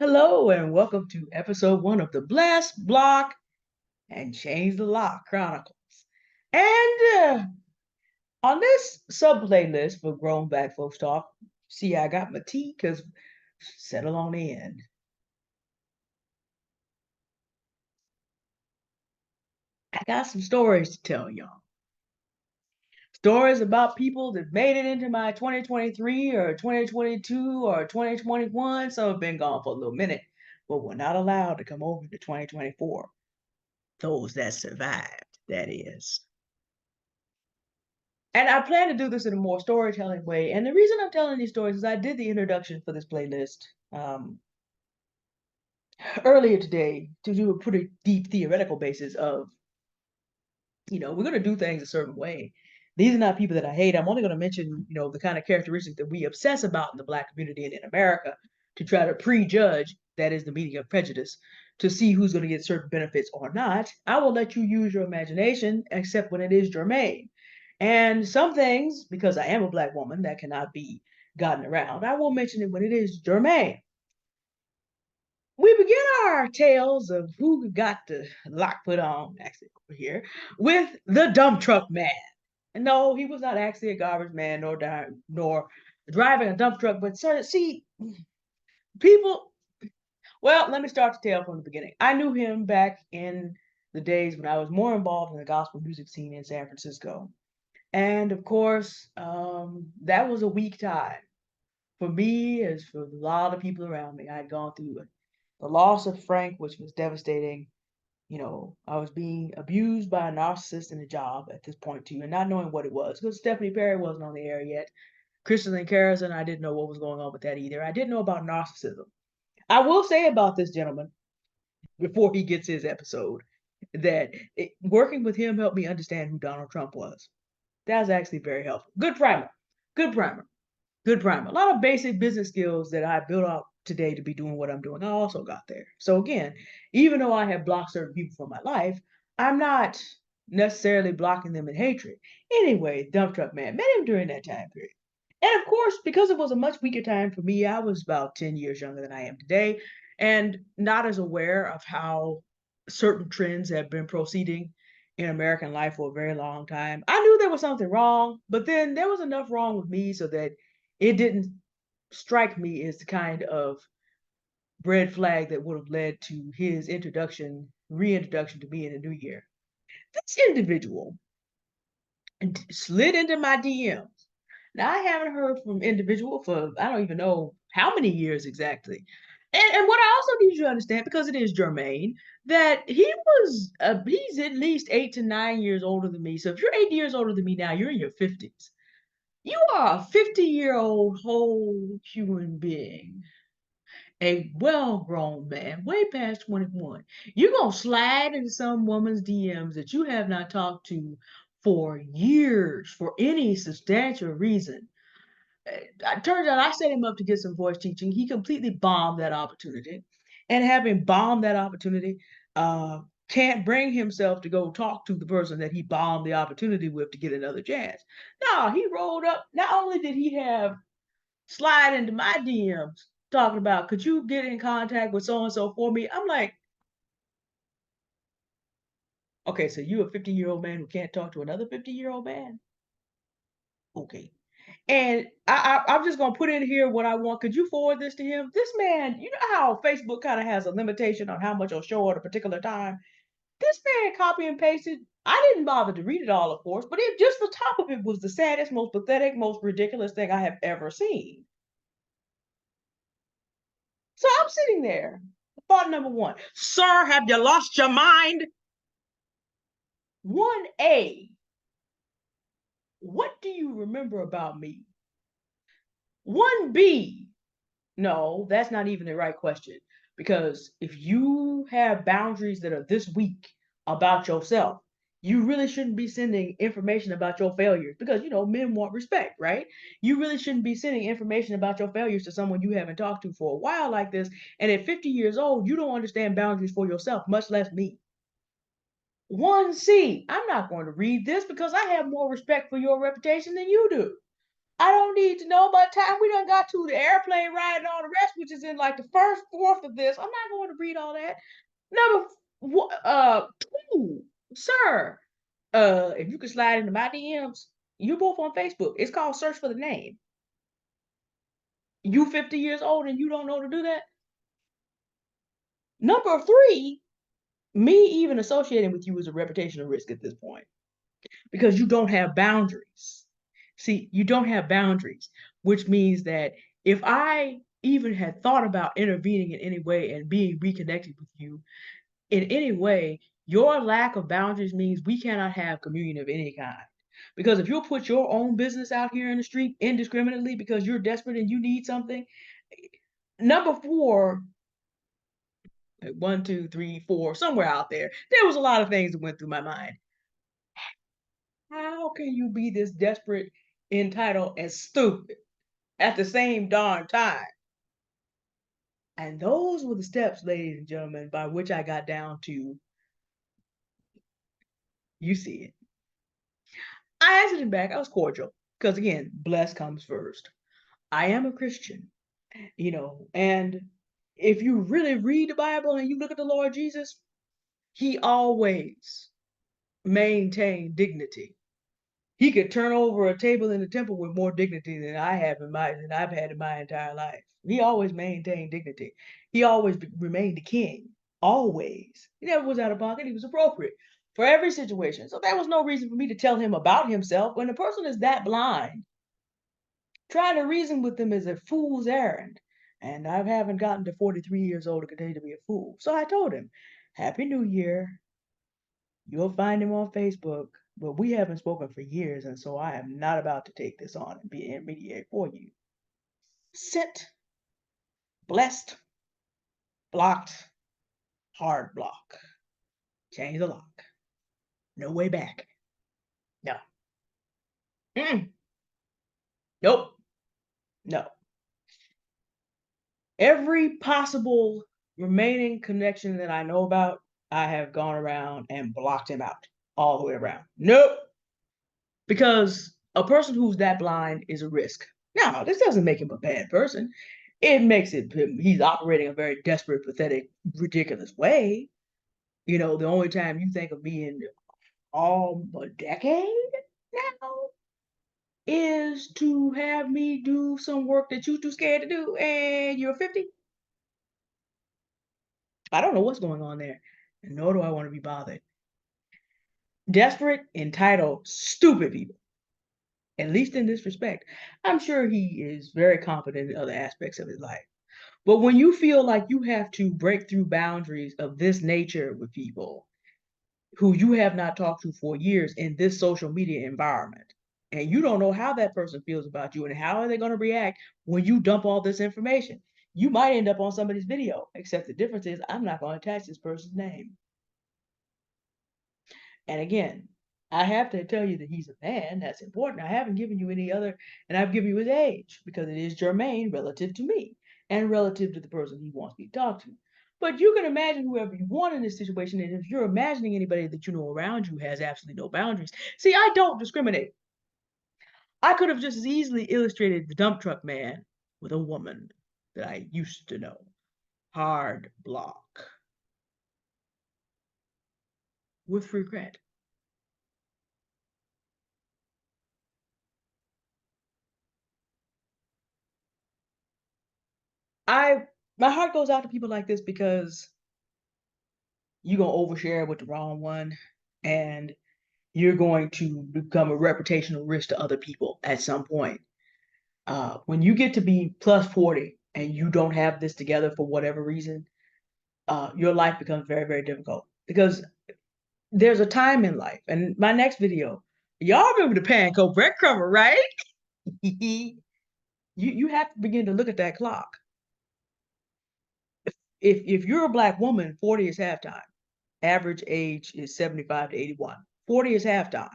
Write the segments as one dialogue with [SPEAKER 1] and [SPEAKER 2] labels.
[SPEAKER 1] Hello and welcome to episode 1 of the Blast Block and Change the Lock Chronicles. And on this sub playlist for Grown Black Folks Talk, see, I got my tea because settle on in. I got some stories to tell y'all. Stories about people that made it into my 2023 or 2022 or 2021. Some have been gone for a little minute, but were not allowed to come over to 2024. Those that survived, that is. And I plan to do this in a more storytelling way. And the reason I'm telling these stories is I did the introduction for this playlist earlier today to do a pretty deep theoretical basis of, we're going to do things a certain way. These are not people that I hate. I'm only going to mention, the kind of characteristics that we obsess about in the Black community and in America to try to prejudge, that is the meaning of prejudice, to see who's going to get certain benefits or not. I will let you use your imagination, except when it is germane. And some things, because I am a Black woman, that cannot be gotten around, I won't mention it when it is germane. We begin our tales of who got the lock put on, actually over here, with the dump truck man. And no, he was not actually a garbage man nor driving a dump truck, but see, people, well, let me start the tale from the beginning. I knew him back in the days when I was more involved in the gospel music scene in San Francisco. And of course, that was a weak time for me as for a lot of people around me. I had gone through the loss of Frank, which was devastating. I was being abused by a narcissist in a job at this point too, and not knowing what it was because Stephanie Perry wasn't on the air yet. Kristen and Carrison, I didn't know what was going on with that either. I didn't know about narcissism. I will say about this gentleman before he gets his episode that working with him helped me understand who Donald Trump was. That was actually very helpful. Good primer. Good primer. Good primer. A lot of basic business skills that I built up today to be doing what I'm doing. I also got there. So again, even though I have blocked certain people from my life, I'm not necessarily blocking them in hatred. Anyway, dump truck man, met him during that time period. And of course, because it was a much weaker time for me, I was about 10 years younger than I am today and not as aware of how certain trends have been proceeding in American life for a very long time. I knew there was something wrong, but then there was enough wrong with me so that it didn't strike me as the kind of red flag that would have led to his reintroduction to me in the new year. This individual slid into my DMs. Now I haven't heard from individual for I don't even know how many years exactly. And what I also need you to understand, because it is germane, that he's at least 8 to 9 years older than me. So if you're 8 years older than me now, you're in your 50s. You are a 50-year-old whole human being, a well-grown man, way past 21. You're gonna slide into some woman's DMs that you have not talked to for years for any substantial reason. It turns out I set him up to get some voice teaching. He completely bombed that opportunity. And having bombed that opportunity, can't bring himself to go talk to the person that he bombed the opportunity with to get another chance. No, he rolled up. Not only did he have slide into my DMs talking about, could you get in contact with so and so for me? I'm like, okay, so you a 50-year-old man who can't talk to another 50-year-old man? Okay. And I'm just gonna put in here what I want. Could you forward this to him? This man, you know how Facebook kind of has a limitation on how much it'll show at a particular time. This man copy and pasted. I didn't bother to read it all, of course, but it just the top of it was the saddest, most pathetic, most ridiculous thing I have ever seen. So I'm sitting there. Thought number one, sir, have you lost your mind? 1A, what do you remember about me? 1B, no, that's not even the right question. Because if you have boundaries that are this weak about yourself, you really shouldn't be sending information about your failures because, men want respect, right? You really shouldn't be sending information about your failures to someone you haven't talked to for a while like this. And at 50 years old, you don't understand boundaries for yourself, much less me. 1C, I'm not going to read this because I have more respect for your reputation than you do. I don't need to know by the time we done got to the airplane ride and all the rest, which is in like the first fourth of this. I'm not going to read all that. Number two, sir. If you can slide into my DMs, you both on Facebook. It's called search for the name. You 50 years old and you don't know to do that? Number three, me even associating with you is a reputational risk at this point because you don't have boundaries. See, you don't have boundaries, which means that if I even had thought about intervening in any way and being reconnected with you in any way, your lack of boundaries means we cannot have communion of any kind. Because if you'll put your own business out here in the street indiscriminately because you're desperate and you need something, number four, one, two, three, four, somewhere out there was a lot of things that went through my mind. How can you be this desperate, entitled, and stupid at the same darn time? And those were the steps, ladies and gentlemen, by which I got down to, you see it. I answered him back. I was cordial because, again, bless comes first. I am a Christian, and if you really read the Bible and you look at the Lord Jesus, he always maintained dignity. He could turn over a table in the temple with more dignity than I've had in my entire life. He always maintained dignity. He always remained the king. Always. He never was out of pocket. He was appropriate for every situation. So there was no reason for me to tell him about himself. When a person is that blind, trying to reason with them is a fool's errand. And I haven't gotten to 43 years old to continue to be a fool. So I told him, Happy New Year. You'll find him on Facebook, but we haven't spoken for years, and so I am not about to take this on and be an intermediary for you. Sent, blessed, blocked, hard block. Change the lock. No way back. No. Nope. No. Every possible remaining connection that I know about, I have gone around and blocked him out all the way around. Nope. Because a person who's that blind is a risk. Now, this doesn't make him a bad person. It makes it he's operating a very desperate, pathetic, ridiculous way. The only time you think of me in all a decade now is to have me do some work that you're too scared to do, and you're 50. I don't know what's going on there, and nor do I want to be bothered. Desperate, entitled, stupid people. At least in this respect. I'm sure he is very confident in other aspects of his life. But when you feel like you have to break through boundaries of this nature with people who you have not talked to for years in this social media environment, and you don't know how that person feels about you and how are they going to react when you dump all this information, you might end up on somebody's video, except the difference is I'm not going to attach this person's name. And again, I have to tell you that he's a man. That's important. I haven't given you any other, and I've given you his age because it is germane relative to me and relative to the person he wants me to talk to. But you can imagine whoever you want in this situation, and if you're imagining anybody that you know around you has absolutely no boundaries. See, I don't discriminate. I could have just as easily illustrated the dump truck man with a woman that I used to know. Hard block. With regret. My heart goes out to people like this because you're gonna overshare with the wrong one, and you're going to become a reputational risk to other people at some point. When you get to be plus 40 and you don't have this together for whatever reason, your life becomes very, very difficult because there's a time in life. And my next video, y'all remember the panko breadcrumber, right? You have to begin to look at that clock. If you're a black woman, 40 is halftime. Average age is 75 to 81. 40 is halftime.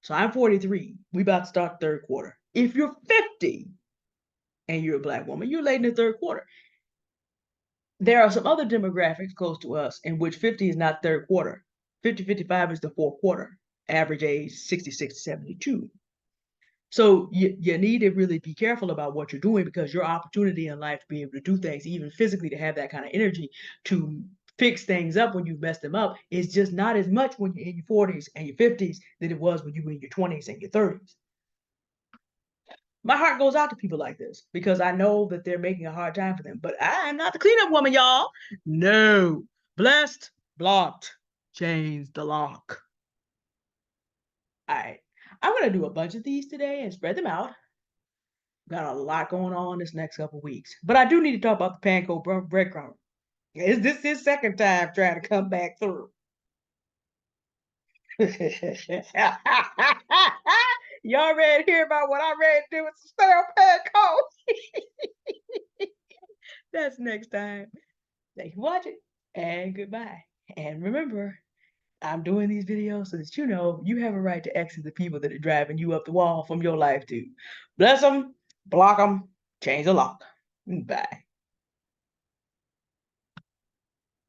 [SPEAKER 1] So I'm 43. We about to start third quarter. If you're 50 and you're a black woman, you're late in the third quarter. There are some other demographics close to us in which 50 is not third quarter. 50, 55 is the fourth quarter. Average age 66 to 72. So you need to really be careful about what you're doing, because your opportunity in life to be able to do things, even physically, to have that kind of energy to fix things up when you've messed them up, is just not as much when you're in your 40s and your 50s than it was when you were in your 20s and your 30s. My heart goes out to people like this because I know that they're making a hard time for them. But I am not the cleanup woman, y'all. No. Blessed, blocked, change the lock. All right. I'm going to do a bunch of these today and spread them out. Got a lot going on this next couple weeks. But I do need to talk about the panko breadcrumb. Is this his second time trying to come back through? Y'all ready to hear about what I'm ready to do with some stale panko? That's next time. Thank you for watching, and goodbye. And remember, I'm doing these videos so that you know you have a right to exit the people that are driving you up the wall from your life too. Bless them, block them, change the lock. Bye.